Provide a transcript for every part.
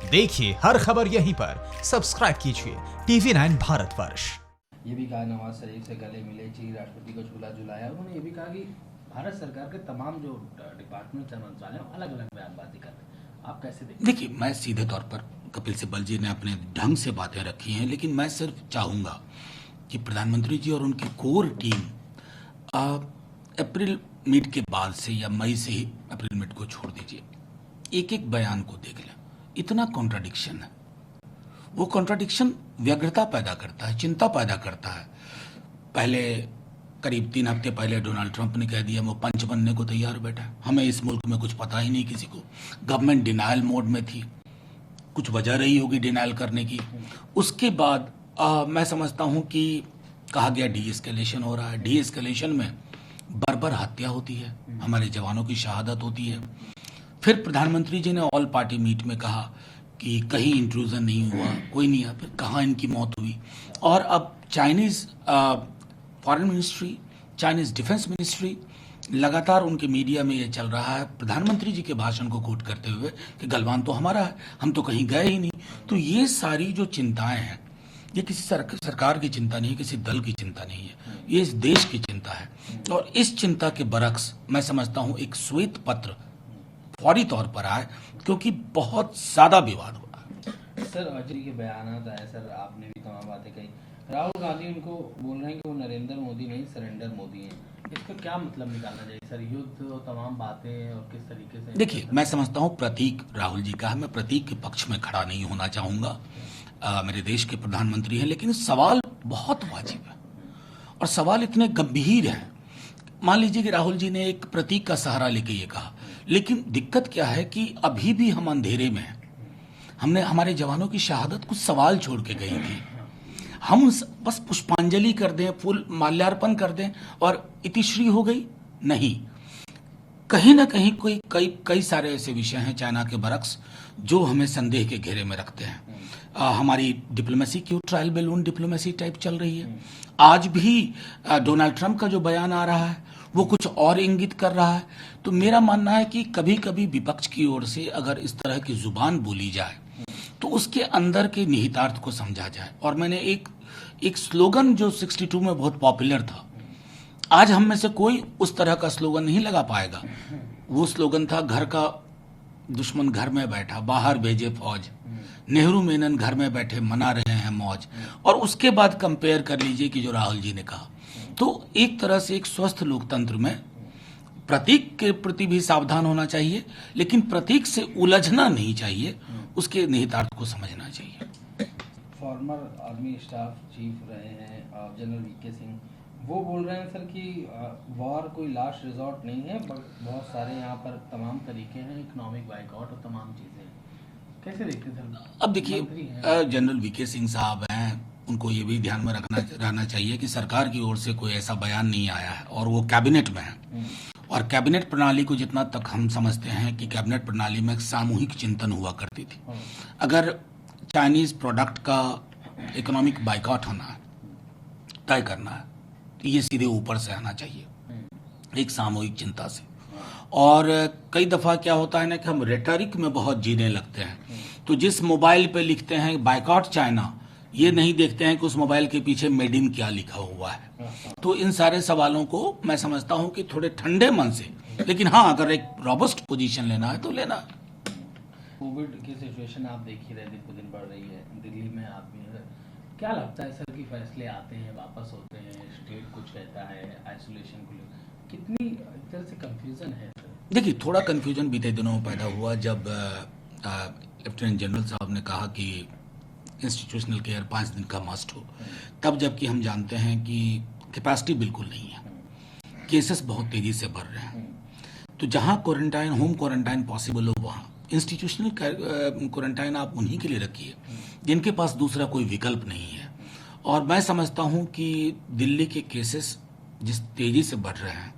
देखिए हर खबर यहीं पर, सब्सक्राइब कीजिए TV9 भारतवर्ष। ये भी कहा नवाज शरीफ से गले मिले, चीनी राष्ट्रपति को झूला झुलाया। उन्होंने ये भी कहा कि भारत सरकार के तमाम जो डिपार्टमेंट है, मंत्रालय, अलग अलग बयानबाजी कर रहे हैं। आप कैसे देखते हैं? देखिए, मैं सीधे तौर पर कपिल सिब्बल जी ने अपने ढंग से बातें रखी हैं, लेकिन मैं सिर्फ चाहूँगा कि प्रधानमंत्री जी और उनकी कोर टीम अप्रैल मीट के बाद से या मई से ही अप्रैल मीट को छोड़ दीजिए, एक एक बयान को देख लें। इतना कॉन्ट्राडिक्शन है, वो कॉन्ट्राडिक्शन व्यग्रता पैदा करता है, चिंता पैदा करता है। पहले करीब 3 हफ्ते पहले डोनाल्ड ट्रंप ने कह दिया वो पंच बनने को तैयार बैठा है, हमें इस मुल्क में कुछ पता ही नहीं किसी को। गवर्नमेंट डिनायल मोड में थी, कुछ वजह रही होगी डिनायल करने की। उसके बाद मैं समझता हूं कि कहा गया डी एस्केलेशन हो रहा है। डी एस्केलेशन में बर्बर हत्या होती है, हमारे जवानों की शहादत होती है। फिर प्रधानमंत्री जी ने ऑल पार्टी मीट में कहा कि कहीं इंट्रूजन नहीं हुआ, कोई नहीं आया। फिर कहाँ इनकी मौत हुई। और अब Chinese foreign ministry, Chinese defence ministry, लगातार उनके मीडिया में ये चल रहा है प्रधानमंत्री जी के भाषण को कोट करते हुए कि गलवान तो हमारा है, हम तो कहीं गए ही नहीं। तो ये सारी जो चिंताएं हैं, ये किसी सरकार की चिंता नहीं है, किसी दल की चिंता नहीं है, ये इस देश की चिंता है। और इस चिंता के बरक्स मैं समझता हूं एक श्वेत पत्र फौरी तौर पर आए, क्योंकि बहुत ज्यादा विवाद हो रहा है। सर, अजय के बयान आए सर, आपने भी तमाम बातें कही। राहुल गांधी उनको बोल रहे हैं कि वो नरेंद्र मोदी नहीं, सरेंडर मोदी हैं। इसका क्या मतलब निकालना चाहिए सर? युद्ध और तमाम बातें और किस तरीके से? देखिए, मैं समझता हूं प्रतीक राहुल जी का है, मैं प्रतीक के पक्ष में खड़ा नहीं होना चाहूंगा। मेरे देश के प्रधानमंत्री हैं, लेकिन सवाल बहुत वाजिब है और सवाल इतने गंभीर है। मान लीजिए कि राहुल जी ने एक प्रतीक का सहारा लेके ये कहा, लेकिन दिक्कत क्या है कि अभी भी हम अंधेरे में हैं। हमने हमारे जवानों की शहादत कुछ सवाल छोड़ के गई थी। हम बस पुष्पांजलि कर दें, फूल माल्यार्पण कर दें और इतिश्री हो गई? नहीं, कहीं ना कहीं कई सारे ऐसे विषय हैं चाइना के बरक्स जो हमें संदेह के घेरे में रखते हैं। हमारी डिप्लोमेसी क्यों ट्रायल बैलून डिप्लोमेसी टाइप चल रही है? आज भी डोनाल्ड ट्रंप का जो बयान आ रहा है वो कुछ और इंगित कर रहा है। तो मेरा मानना है कि कभी कभी विपक्ष की ओर से अगर इस तरह की जुबान बोली जाए तो उसके अंदर के निहितार्थ को समझा जाए। और मैंने एक स्लोगन जो 62 में बहुत पॉपुलर था, आज हम में से कोई उस तरह का स्लोगन नहीं लगा पाएगा। वो स्लोगन था, घर का दुश्मन घर में बैठा, बाहर भेजे फौज, नेहरू मेनन घर में बैठे मना रहे हैं मौज। और उसके बाद कंपेयर कर लीजिए कि जो राहुल जी ने कहा। तो एक तरह से एक स्वस्थ लोकतंत्र में प्रतीक के प्रति भी सावधान होना चाहिए, लेकिन प्रतीक से उलझना नहीं चाहिए, उसके निहितार्थ को समझना चाहिए। फॉर्मर आर्मी स्टाफ चीफ रहे हैं जनरल वीके सिंह, वो बोल रहे हैं सर कि वॉर कोई लास्ट रिजॉर्ट नहीं है, बहुत सारे यहाँ पर तमाम तरीके हैं, इकोनॉमिक बाइकआउट और तमाम चीज़ें। कैसे देखते हैं सर? अब देखिए, जनरल वीके सिंह साहब हैं, उनको ये भी ध्यान में रहना चाहिए कि सरकार की ओर से कोई ऐसा बयान नहीं आया है और वो कैबिनेट में है। और कैबिनेट प्रणाली को जितना तक हम समझते हैं कि कैबिनेट प्रणाली में एक सामूहिक चिंतन हुआ करती थी। अगर चाइनीज प्रोडक्ट का इकोनॉमिक बाइकआउट होना है, तय करना है, तो ये सीधे ऊपर से आना चाहिए, एक सामूहिक चिंता से। और कई दफा क्या होता है ना कि हम रेटरिक में बहुत जीने लगते हैं। तो जिस मोबाइल पे लिखते हैं बाइकआउट चाइना, ये नहीं देखते हैं कि उस मोबाइल के पीछे मेड इन क्या लिखा हुआ है। तो इन सारे सवालों को मैं समझता हूं कि थोड़े ठंडे मन से, लेकिन हाँ, अगर एक रॉबस्ट पोजीशन लेना है तो लेना। कोविड की सिचुएशन आप देख ही रहे, दिन को दिन बढ़ रही है, दिल्ली में आप भी हैं। क्या लगता है सर कि फैसले आते हैं, वापस होते हैं, स्टेट कुछ कहता है आइसोलेशन को लेकर, कितनी एक तरह से कंफ्यूजन है सर? देखिए, थोड़ा कंफ्यूजन बीते दिनों में पैदा हुआ जब लेफ्टिनेंट जनरल साहब ने कहा कि इंस्टीट्यूशनल केयर 5 दिन का मस्ट हो। तब जबकि हम जानते हैं कि कैपेसिटी बिल्कुल नहीं है, केसेस बहुत तेजी से बढ़ रहे हैं। तो जहां क्वारंटाइन, होम क्वारंटाइन पॉसिबल हो, वहाँ इंस्टीट्यूशनल क्वारंटाइन आप उन्हीं के लिए रखिए जिनके पास दूसरा कोई विकल्प नहीं है। और मैं समझता हूं कि दिल्ली के केसेस जिस तेजी से बढ़ रहे हैं,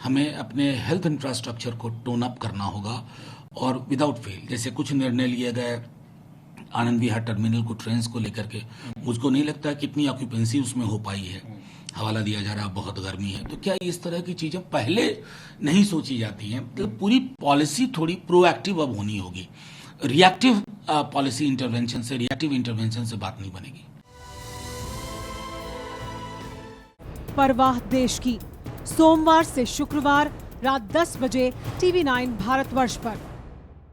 हमें अपने हेल्थ इंफ्रास्ट्रक्चर को टोन अप करना होगा। और विदाउट फेल, जैसे कुछ निर्णय लिए गए आनंद विहार टर्मिनल को, ट्रेन को लेकर के, मुझको नहीं लगता कि इतनी ऑक्यूपेंसी उसमें हो पाई है। हवाला दिया जा रहा, बहुत गर्मी है। तो क्या इस तरह की चीजें पहले नहीं सोची जाती हैं? मतलब पूरी पॉलिसी थोड़ी प्रोएक्टिव अब होनी होगी। रिएक्टिव पॉलिसी इंटरवेंशन से, रिएक्टिव इंटरवेंशन से बात नहीं बनेगी। परवाह देश की, सोमवार से शुक्रवार रात 10 बजे TV9 भारतवर्ष पर।